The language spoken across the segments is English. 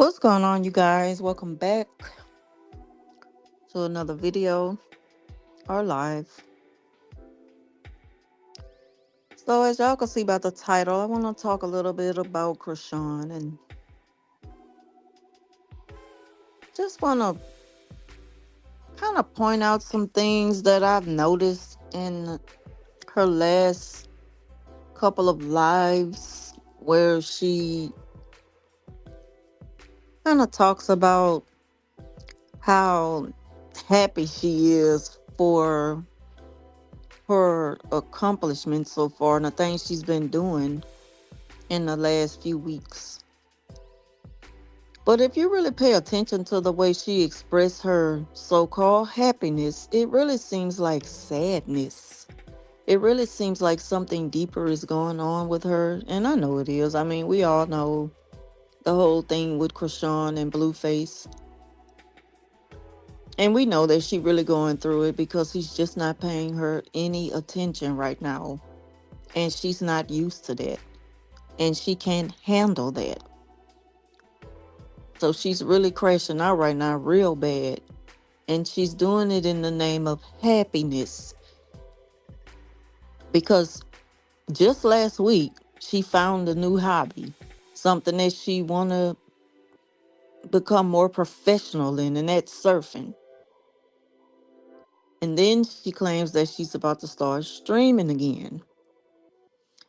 What's going on, you guys? Welcome back to another video or live. So, as y'all can see by the title, I want to talk a little bit about Chrisean and just want to kind of point out some things that I've noticed in her last couple of lives where she kind of talks about how happy she is for her accomplishments so far and the things she's been doing in the last few weeks. But if you really pay attention to the way she expressed her so-called happiness, it really seems like sadness. It really seems like something deeper is going on with her. And I know it is. I mean, we all know the whole thing with Chrisean and Blueface. And we know that she really going through it because he's just not paying her any attention right now. And she's not used to that. And she can't handle that. So she's really crashing out right now, real bad. And she's doing it in the name of happiness. Because just last week, she found a new hobby. Something that she want to become more professional in, and that's surfing. And then she claims that she's about to start streaming again.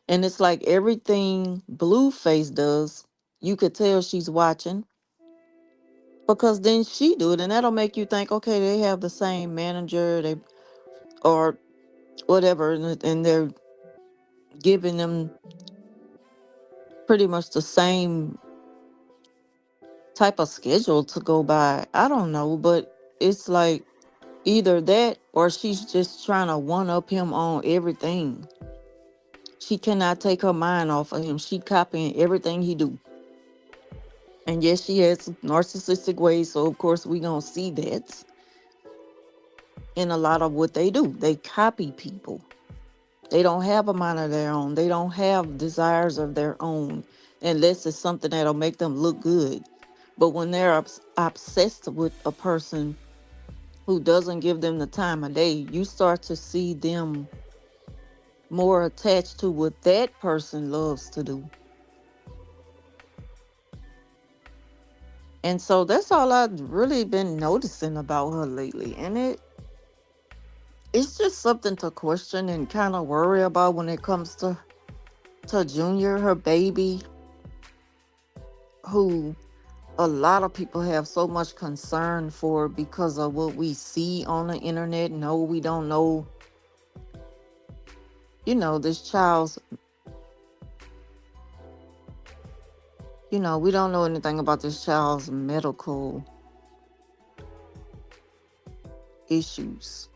And it's like everything Blueface does, you could tell she's watching. Because then she do it, and that'll make you think, okay, they have the same manager, they or whatever, and they're giving them pretty much the same type of schedule to go by. I don't know, but it's like either that or she's just trying to one up him on everything. She cannot take her mind off of him. She copying everything he do. And yes, she has narcissistic ways, so of course we gonna see that in a lot of what they do. They copy people. They don't have a mind of their own. They don't have desires of their own unless it's something that'll make them look good. But when they're obsessed with a person who doesn't give them the time of day, you start to see them more attached to what that person loves to do. And so that's all I've really been noticing about her lately. And it's just something to question and kind of worry about when it comes to Junior, her baby, who a lot of people have so much concern for because of what we see on the internet. No, we don't know, this child's, we don't know anything about this child's medical issues.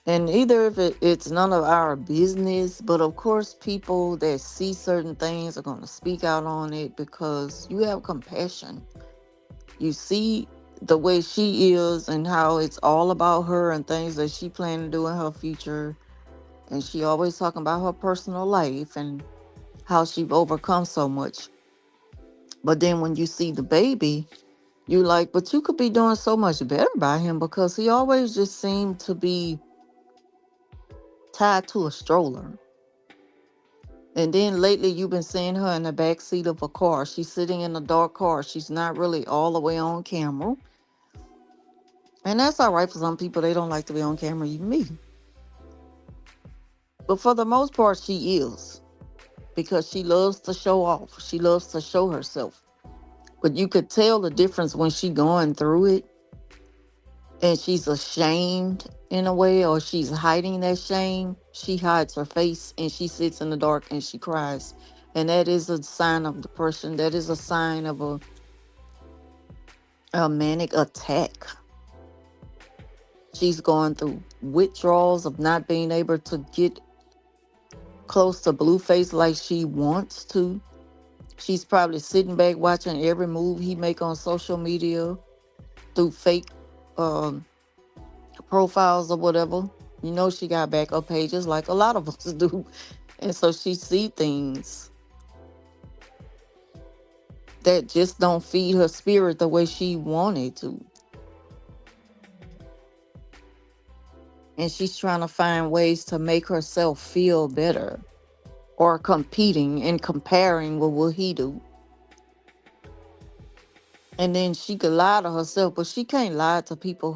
And either if it's none of our business, but of course, people that see certain things are going to speak out on it because you have compassion. You see the way she is and how it's all about her and things that she plans to do in her future. And she always talking about her personal life and how she overcome so much. But then when you see the baby, you like, but you could be doing so much better by him because he always just seemed to be tied to a stroller. And then lately you've been seeing her in the back seat of a car. She's sitting in a dark car. She's not really all the way on camera. And that's all right for some people. They don't like to be on camera, even me. But for the most part, she is. Because she loves to show off. She loves to show herself. But you could tell the difference when she going through it. And she's ashamed in a way, or she's hiding that shame. She hides her face and she sits in the dark and she cries. And that is a sign of depression. That is a sign of a manic attack. She's going through withdrawals of not being able to get close to Blueface like she wants to. She's probably sitting back watching every move he make on social media through fake profiles or whatever. She got backup pages like a lot of us do. And so she see things that just don't feed her spirit the way she wanted to. And she's trying to find ways to make herself feel better, or competing and comparing with what he do. And then she could lie to herself, but she can't lie to people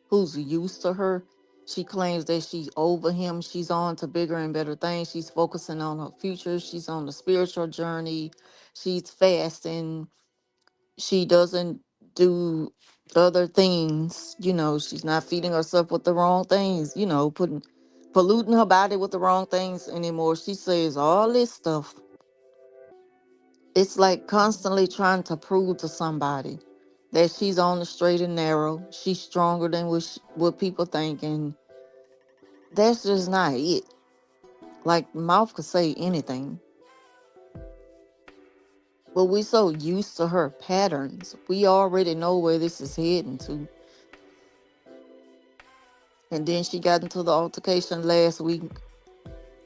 who's used to her. She claims that she's over him. She's on to bigger and better things. She's focusing on her future. She's on the spiritual journey. She's fasting. She doesn't do other things. She's not feeding herself with the wrong things, polluting her body with the wrong things anymore. She says all this stuff. It's like constantly trying to prove to somebody that she's on the straight and narrow. She's stronger than what people think, and that's just not it. Like, mouth could say anything, but we so used to her patterns. We already know where this is heading to. And then she got into the altercation last week,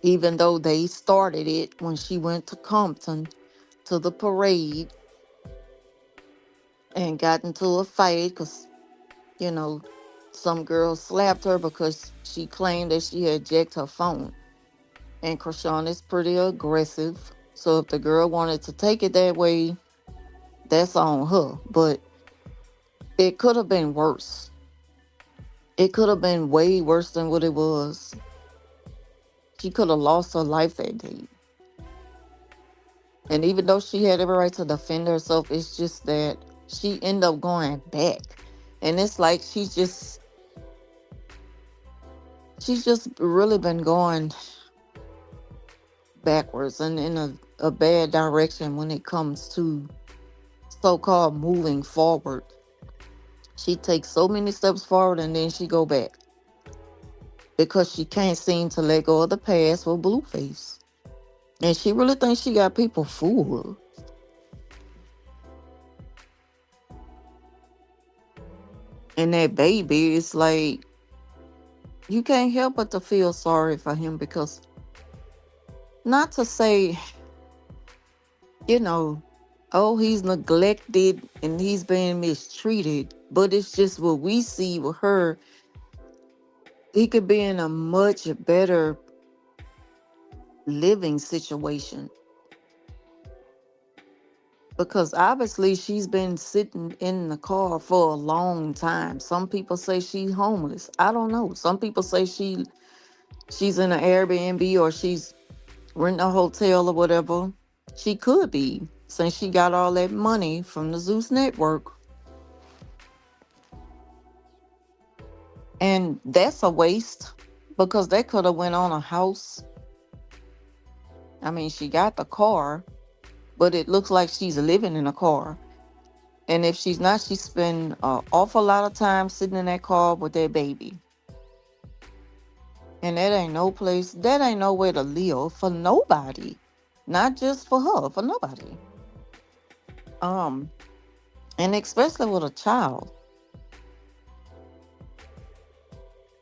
even though they started it when she went to Compton to the parade and got into a fight because, you know, some girl slapped her because she claimed that she had jacked her phone. And Chrisean is pretty aggressive. So if the girl wanted to take it that way, that's on her. But it could have been worse. It could have been way worse than what it was. She could have lost her life that day. And even though she had every right to defend herself, it's just that she ended up going back. And it's like she's just really been going backwards and in a bad direction when it comes to so-called moving forward. She takes so many steps forward and then she go back because she can't seem to let go of the past with Blueface. And she really thinks she got people fooled. And that baby is like, you can't help but to feel sorry for him because, not to say, you know, oh, he's neglected and he's being mistreated, but it's just what we see with her. He could be in a much better living situation because obviously she's been sitting in the car for a long time. Some people say she's homeless. I don't know. Some people say she's in an Airbnb or she's renting a hotel or whatever. She could be, since she got all that money from the Zeus network. And that's a waste because that could have went on a house. I mean, she got the car, but it looks like she's living in a car. And if she's not, she spend an awful lot of time sitting in that car with that baby. And that ain't no place, that ain't no way to live for nobody. Not just for her, for nobody. Um, and especially with a child.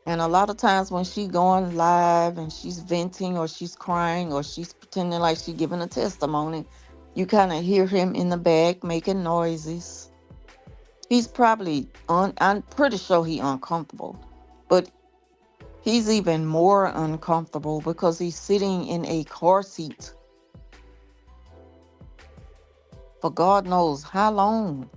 And a lot of times when she's going live and she's venting or she's crying or she's pretending like she's giving a testimony, you kind of hear him in the back making noises. He's probably I'm pretty sure he's uncomfortable. But he's even more uncomfortable because he's sitting in a car seat for God knows how long.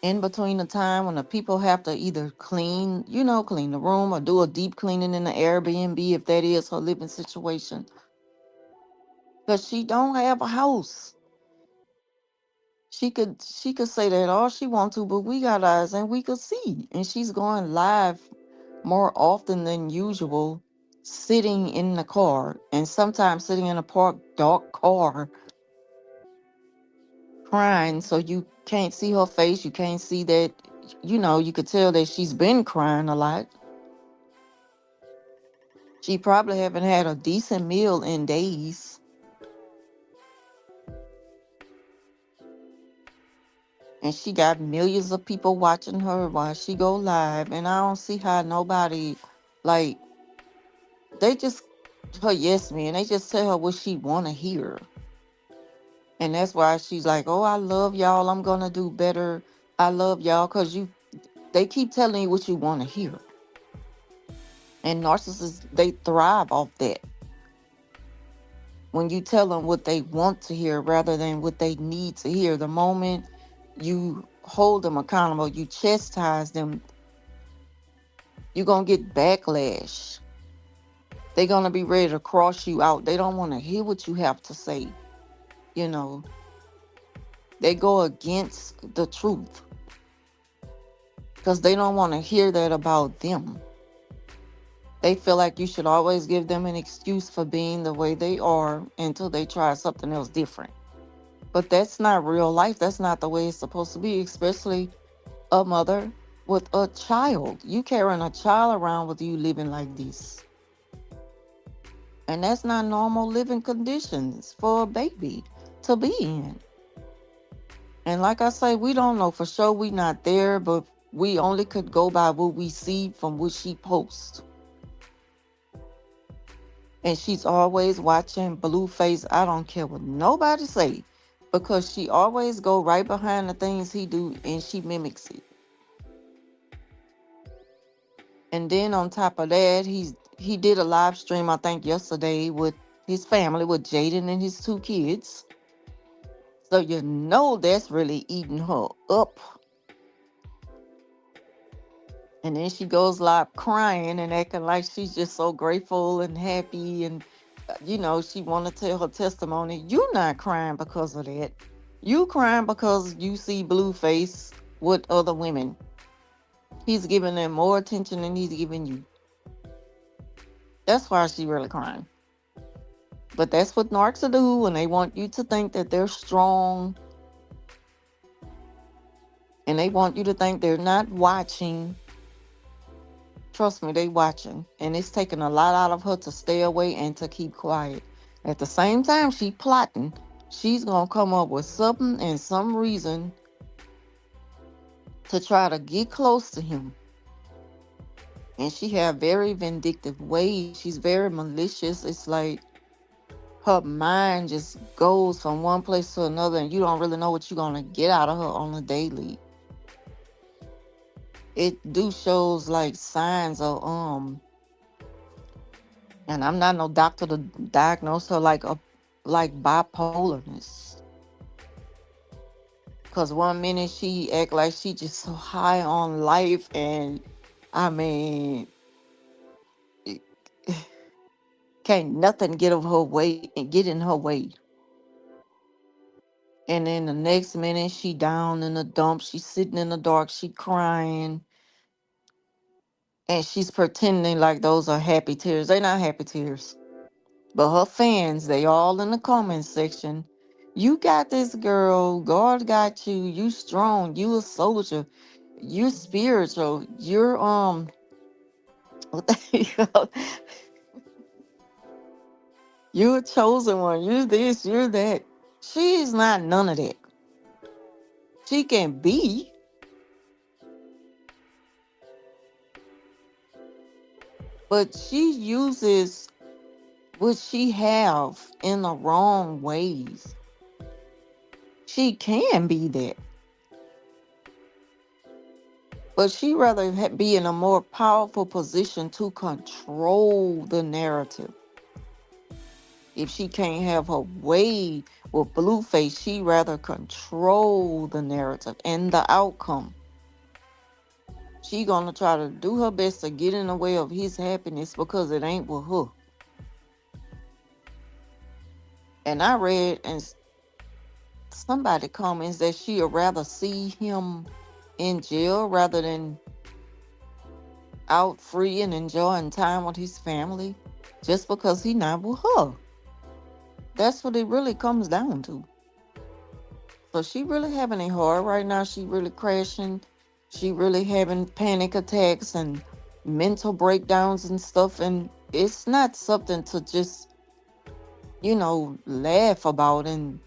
In between the time when the people have to either clean the room or do a deep cleaning in the Airbnb if that is her living situation. Because she don't have a house. She could say that all she wants to, but we got eyes and we could see. And she's going live more often than usual, sitting in the car and sometimes sitting in a parked dark car crying, so you can't see her face. You can't see that, you could tell that she's been crying a lot. She probably haven't had a decent meal in days. And she got millions of people watching her while she go live. And I don't see how nobody, like, they just, her yes man, they just tell her what she want to hear. And that's why she's like, "Oh, I love y'all. I'm gonna do better. I love y'all," because they keep telling you what you want to hear. And narcissists, they thrive off that. When you tell them what they want to hear rather than what they need to hear, the moment you hold them accountable, you chastise them, you're going to get backlash. They're going to be ready to cross you out. They don't want to hear what you have to say. You know, they go against the truth because they don't want to hear that about them. They feel like you should always give them an excuse for being the way they are until they try something else different. But that's not real life. That's not the way it's supposed to be, especially a mother with a child. You carrying a child around with you living like this. And that's not normal living conditions for a baby to be in. And like I say, we don't know for sure, we not there, but we only could go by what we see from what she posts. And she's always watching Blueface. I don't care what nobody say, because she always go right behind the things he do and she mimics it. And then on top of that, he did a live stream, I think yesterday, with his family, with Jaden and his two kids. So you know that's really eating her up. And then she goes live crying and acting like she's just so grateful and happy, and she want to tell her testimony. You not crying because of that. You crying because you see Blueface with other women. He's giving them more attention than he's giving you. That's why she really crying. But that's what narcs will do when they want you to think that they're strong. And they want you to think they're not watching. Trust me, they watching. And it's taking a lot out of her to stay away and to keep quiet. At the same time, she plotting. She's going to come up with something and some reason to try to get close to him. And she have very vindictive ways. She's very malicious. It's like her mind just goes from one place to another, and you don't really know what you're going to get out of her on a daily. It do shows like signs of and I'm not no doctor to diagnose her like bipolarness. Cause one minute she act like she just so high on life, and I mean, it- can't nothing get of her way and get in her way. And then the next minute she down in the dump, she's sitting in the dark, she crying, and she's pretending like those are happy tears. They not happy tears. But her fans, they all in the comment section. You got this, girl. God got you. You strong. You a soldier. You're spiritual. You're what the hell? You're a chosen one. You're this. You're that. She's not none of that. She can be, but she uses what she have in the wrong ways. She can be that, but she rather be in a more powerful position to control the narrative. If she can't have her way with Blueface, she rather control the narrative and the outcome. She gonna try to do her best to get in the way of his happiness because it ain't with her. And I read and somebody comments that she'd rather see him in jail rather than out free and enjoying time with his family, just because he not with her. That's what it really comes down to. So she really having it hard right now. She really crashing. She really having panic attacks and mental breakdowns and stuff. And it's not something to just, laugh about. And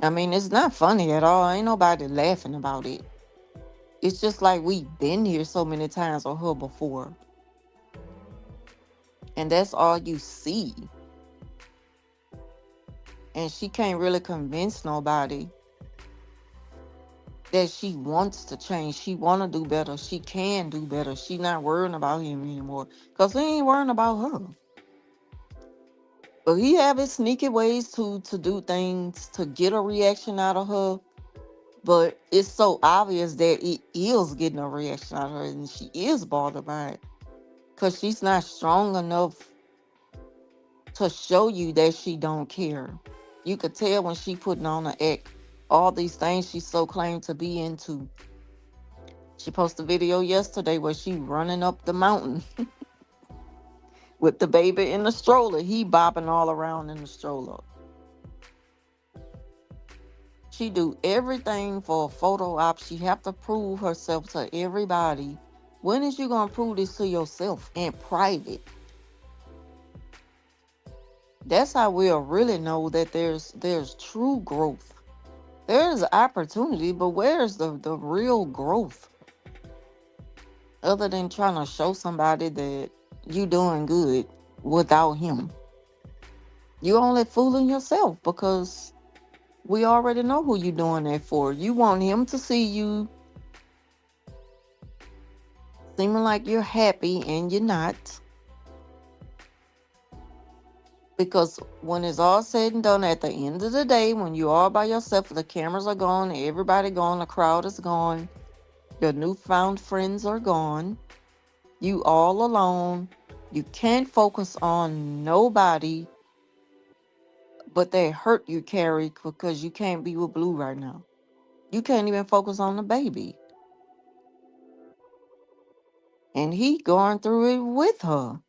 I mean, it's not funny at all. Ain't nobody laughing about it. It's just like we've been here so many times with her before. And that's all you see. and she can't really convince nobody that she wants to change. She want to do better. She can do better. She not worrying about him anymore because he ain't worrying about her. But he have his sneaky ways to do things to get a reaction out of her. But it's so obvious that it is getting a reaction out of her, and she is bothered by it because she's not strong enough to show you that she don't care. You could tell when she putting on an act, all these things she so claimed to be into. She posted a video yesterday where she running up the mountain with the baby in the stroller. He bobbing all around in the stroller. She do everything for a photo op. She have to prove herself to everybody. When is you gonna prove this to yourself in private? That's how we'll really know that there's true growth. There's opportunity, but where's the real growth? Other than trying to show somebody that you doing good without him. You only fooling yourself because we already know who you doing that for. You want him to see you seeming like you're happy and you're not. Because when it's all said and done, at the end of the day, when you're all by yourself, the cameras are gone, everybody gone, the crowd is gone, your newfound friends are gone, you all alone, you can't focus on nobody but that hurt you carry because you can't be with Blue right now. You can't even focus on the baby. And he going through it with her.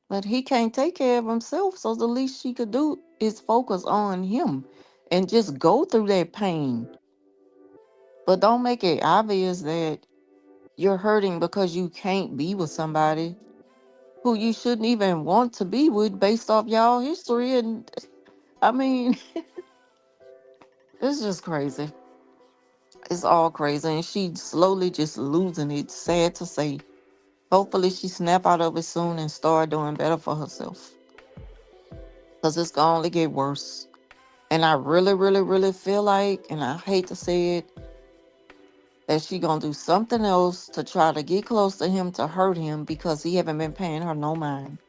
But he can't take care of himself, so the least she could do is focus on him and just go through that pain. But don't make it obvious that you're hurting because you can't be with somebody who you shouldn't even want to be with based off y'all history. And I mean, it's just crazy. It's all crazy. And she slowly just losing it. Sad to say. Hopefully she snap out of it soon and start doing better for herself. Because it's going to only get worse. And I really, really, really feel like, and I hate to say it, that she gonna do something else to try to get close to him to hurt him because he haven't been paying her no mind.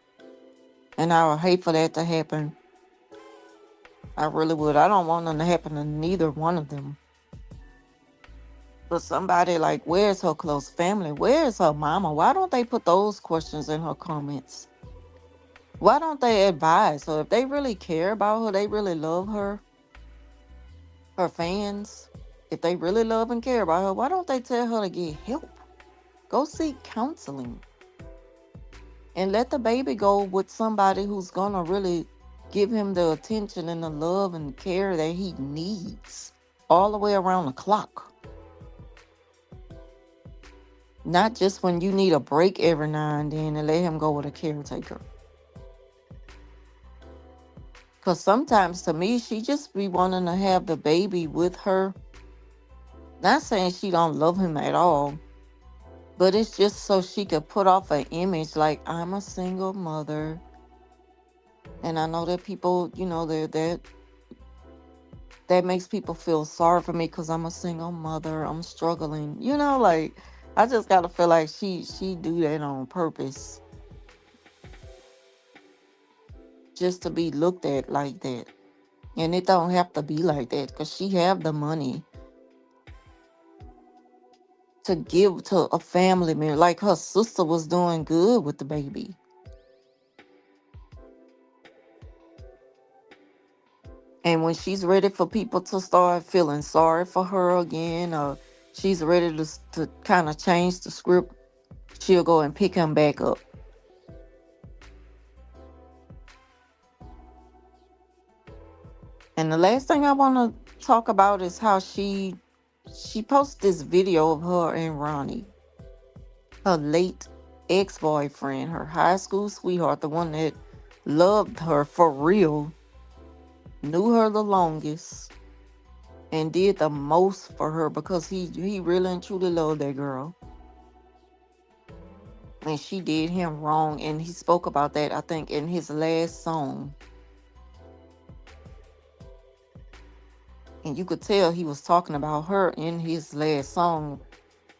And I would hate for that to happen. I really would. I don't want nothing to happen to neither one of them. But somebody like, where's her close family? Where's her mama? Why don't they put those questions in her comments? Why don't they advise her? If they really care about her, they really love her fans, if they really love and care about her, why don't they tell her to get help? Go seek counseling. And let the baby go with somebody who's gonna really give him the attention and the love and care that he needs all the way around the clock. Not just when you need a break every now and then and let him go with a caretaker. Because sometimes to me, she just be wanting to have the baby with her. Not saying she don't love him at all, but it's just so she could put off an image like, I'm a single mother. And I know that people, that makes people feel sorry for me because I'm a single mother. I'm struggling. Like, I just gotta feel like she do that on purpose. Just to be looked at like that. And it don't have to be like that because she have the money to give to a family member. Like her sister was doing good with the baby. And when she's ready for people to start feeling sorry for her again, or she's ready to kind of change the script, she'll go and pick him back up. And the last thing I want to talk about is how she posted this video of her and Ronny, her late ex-boyfriend, her high school sweetheart, the one that loved her for real, knew her the longest, and did the most for her because he really and truly loved that girl. And she did him wrong, and he spoke about that, I think, in his last song. And you could tell he was talking about her in his last song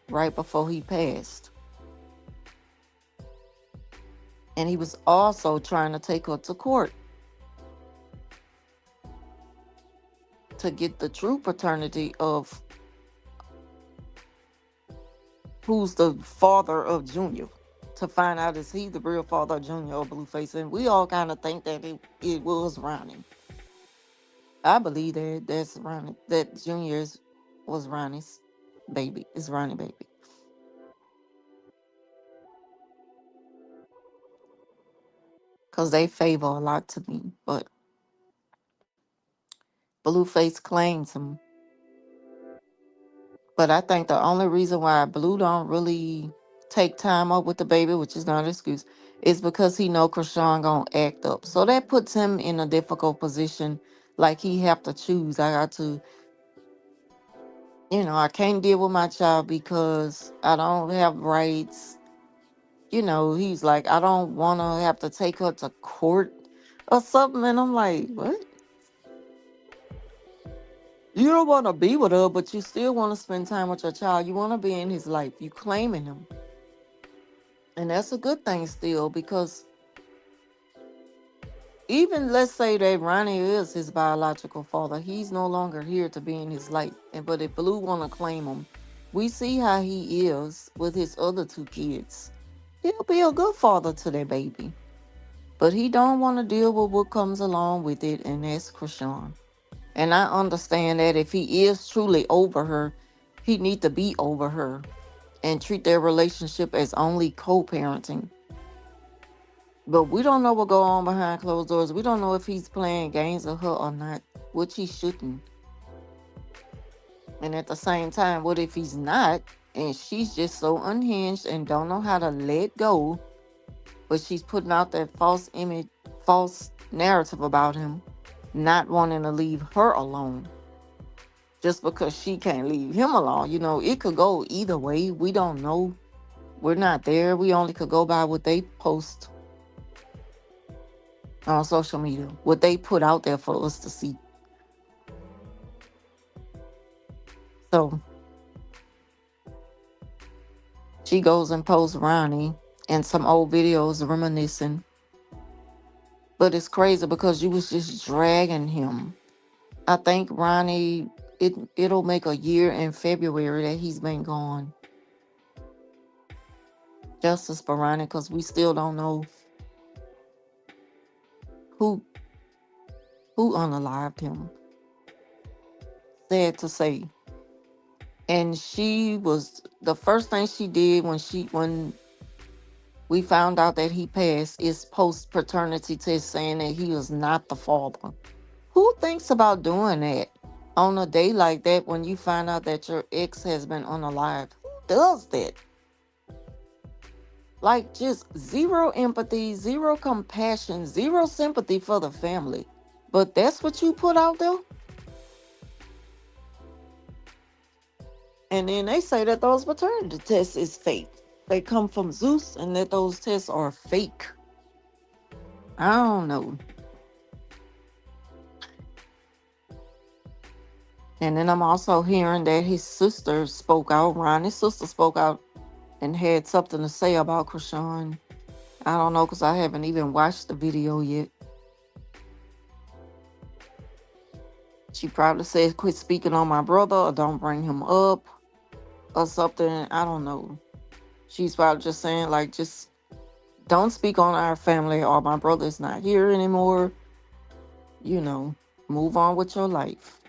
right before he passed. And he was also trying to take her to court to get the true paternity of who's the father of Junior. To find out is he the real father of Junior or Blueface. And we all kind of think that it was Ronnie. I believe that that's Ronnie, that Junior's was Ronnie's baby. It's Ronnie baby. Because they favor a lot to me. But Blueface claims him. But I think the only reason why Blue don't really take time up with the baby, which is not an excuse, is because he know Chrisean gonna act up. So that puts him in a difficult position. Like he have to choose. I got to, I can't deal with my child because I don't have rights. He's like, I don't want to have to take her to court or something. And I'm like, what? You don't want to be with her, but you still want to spend time with your child. You want to be in his life. You claiming him. And that's a good thing still because even let's say that Ronnie is his biological father, he's no longer here to be in his life. But if Blue want to claim him, we see how he is with his other two kids. He'll be a good father to their baby. But he don't want to deal with what comes along with it, and that's Chrisean. And I understand that if he is truly over her, he need to be over her and treat their relationship as only co-parenting. But we don't know what go on behind closed doors. We don't know if he's playing games with her or not, which he shouldn't. And at the same time, what if he's not, and she's just so unhinged and don't know how to let go, but she's putting out that false image, false narrative about him, not wanting to leave her alone just because she can't leave him alone. It could go either way. We don't know. We're not there. We only could go by what they post on social media, what they put out there for us to see. So she goes and posts Ronnie and some old videos reminiscing. But it's crazy because you was just dragging him. I think Ronnie, it'll make a year in February that he's been gone. Justice for Ronnie, because we still don't know who unalived him. Sad to say. And she was the first thing she did when we found out that he passed is post paternity test saying that he was not the father. Who thinks about doing that on a day like that when you find out that your ex has been unalived? Who does that? Like, just zero empathy, zero compassion, zero sympathy for the family. But that's what you put out there? And then they say that those paternity tests is fake. They come from Zeus and that those tests are fake. I don't know. And then I'm also hearing that his sister spoke out. Ronnie's sister spoke out and had something to say about Chrisean. I don't know because I haven't even watched the video yet. She probably said, quit speaking on my brother or don't bring him up or something. I don't know. She's probably just saying, like, just don't speak on our family or my brother's not here anymore. Move on with your life.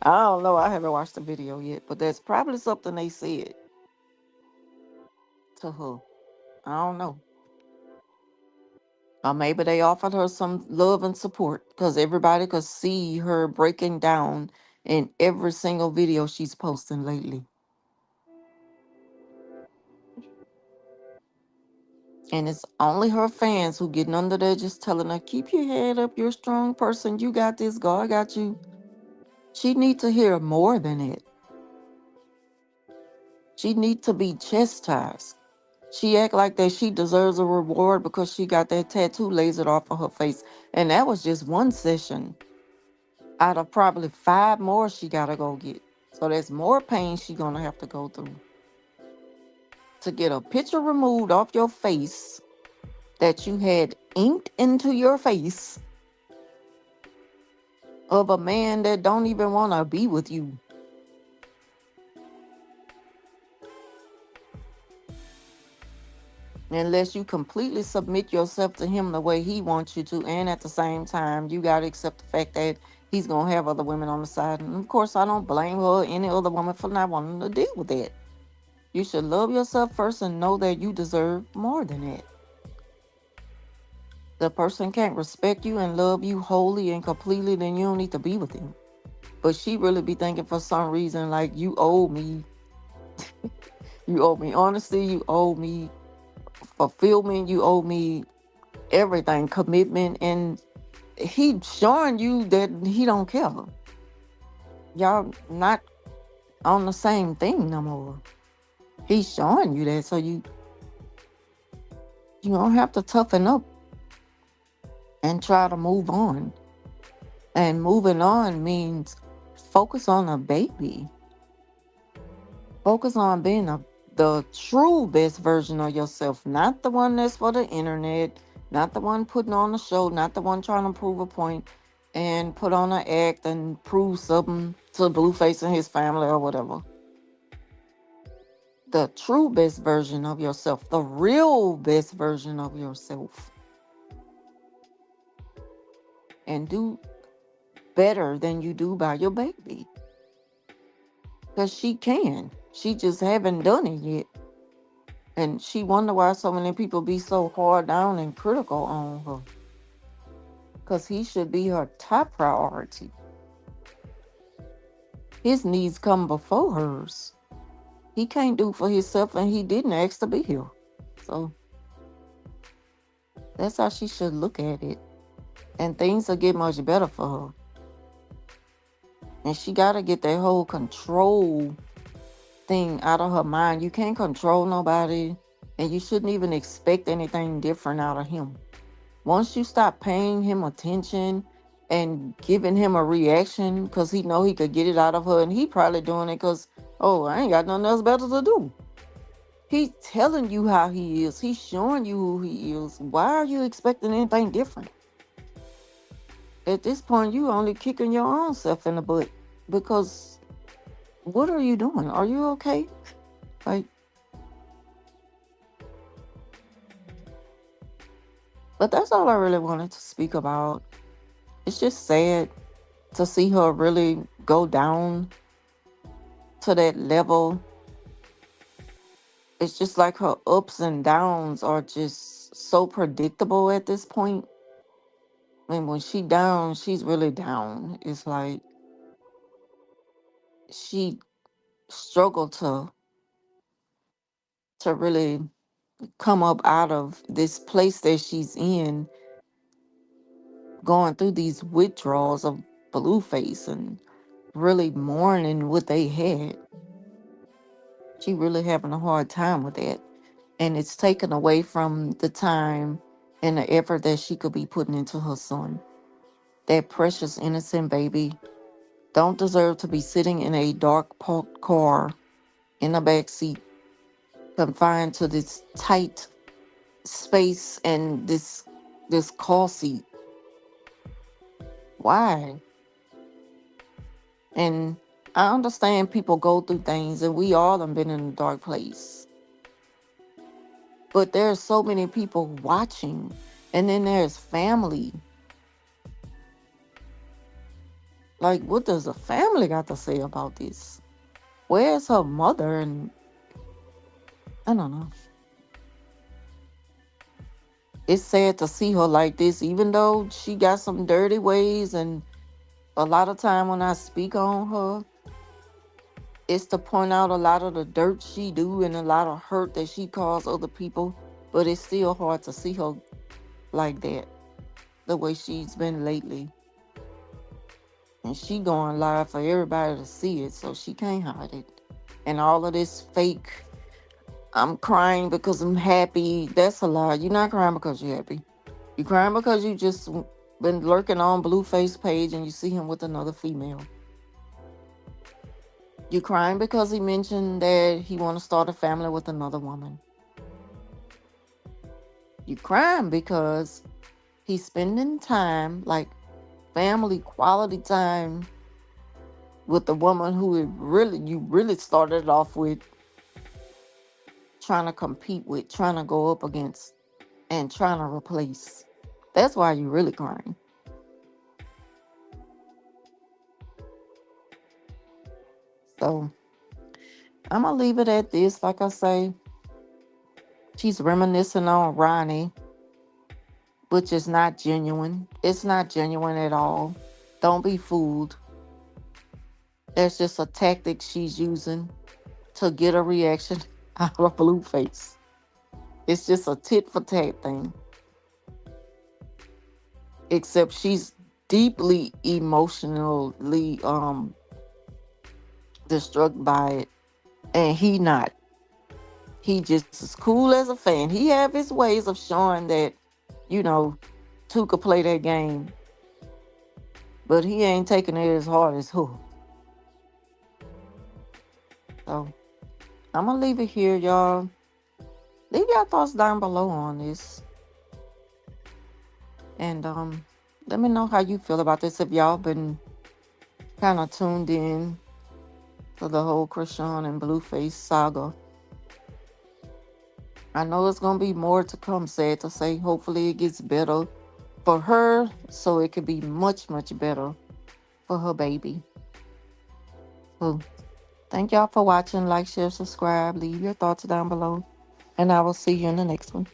I don't know. I haven't watched the video yet, but that's probably something they said to her. I don't know. Or maybe they offered her some love and support because everybody could see her breaking down in every single video she's posting lately. And it's only her fans who getting under there just telling her, keep your head up, you're a strong person, you got this, God got you. She need to hear more than it. She need to be chastised. She act like that she deserves a reward because she got that tattoo lasered off of her face. And that was just one session. out of probably 5 more she gotta go get. So there's more pain she gonna have to go through to get a picture removed off your face that you had inked into your face of a man that don't even want to be with you. Unless you completely submit yourself to him the way he wants you to, and at the same time, you got to accept the fact that he's going to have other women on the side. And of course, I don't blame her or any other woman for not wanting to deal with that. You should love yourself first and know that you deserve more than that. The person can't respect you and love you wholly and completely, then you don't need to be with him. But she really be thinking for some reason like you owe me. You owe me honesty. You owe me fulfillment. You owe me everything, commitment. And he showing you that he don't care. Y'all not on the same thing no more. He's showing you that. So you don't have to toughen up and try to move on. And moving on means focus on a baby. Focus on being the true best version of yourself, not the one that's for the internet, not the one putting on a show, not the one trying to prove a point and put on an act and prove something to Blueface and his family or whatever. The true best version of yourself, the real best version of yourself. And do better than you do by your baby. Because she can. She just haven't done it yet. And she wonder why so many people be so hard down and critical on her. Because he should be her top priority. His needs come before hers. He can't do for himself and he didn't ask to be here. So that's how she should look at it. And things will get much better for her. And she got to get that whole control thing out of her mind. You can't control nobody. And you shouldn't even expect anything different out of him. Once you stop paying him attention and giving him a reaction because he know he could get it out of her, and he probably doing it because, oh, I ain't got nothing else better to do. He's telling you how he is. He's showing you who he is. Why are you expecting anything different? At this point, you only kicking your own self in the butt because what are you doing? Are you okay? Like, but that's all I really wanted to speak about. It's just sad to see her really go down to that level. It's just like her ups and downs are just so predictable at this point. And when she down, she's really down. It's like she struggled to really come up out of this place that she's in, going through these withdrawals of Blueface and really mourning what they had. She really having a hard time with that. And it's taken away from the time and the effort that she could be putting into her son. That precious, innocent baby don't deserve to be sitting in a dark parked car in the back seat, confined to this tight space and this car seat. Why? And I understand people go through things, and we all have been in a dark place. But there's so many people watching, and then there's family. Like, what does the family got to say about this? Where's her mother? And I don't know. It's sad to see her like this, even though she got some dirty ways. And a lot of time when I speak on her, it's to point out a lot of the dirt she do and a lot of hurt that she caused other people. But it's still hard to see her like that, the way she's been lately. And she going live for everybody to see it, so she can't hide it. And all of this fake, I'm crying because I'm happy, that's a lie. You're not crying because you're happy. You're crying because you just been lurking on Blueface page and you see him with another female. You crying because he mentioned that he want to start a family with another woman. You crying because he's spending time, like family quality time, with the woman who you really started off with, trying to compete with, trying to go up against, and trying to replace. That's why you really crying. So I'm gonna leave it at this. Like I say, she's reminiscing on Ronnie, which is not genuine. It's not genuine at all. Don't be fooled. That's just a tactic she's using to get a reaction out of Blueface. It's just a tit for tat thing. Except she's deeply emotionally distraught by it. And he not. He just as cool as a fan. He have his ways of showing that, you know, two could play that game. But he ain't taking it as hard as who. So I'm gonna leave it here, y'all. Leave your thoughts down below on this. And let me know how you feel about this. If y'all been kind of tuned in to the whole Chrisean and Blueface saga. I know it's gonna be more to come, sad to say. Hopefully it gets better for her so it could be much, much better for her baby. So thank y'all for watching. Like, share, subscribe. Leave your thoughts down below. And I will see you in the next one.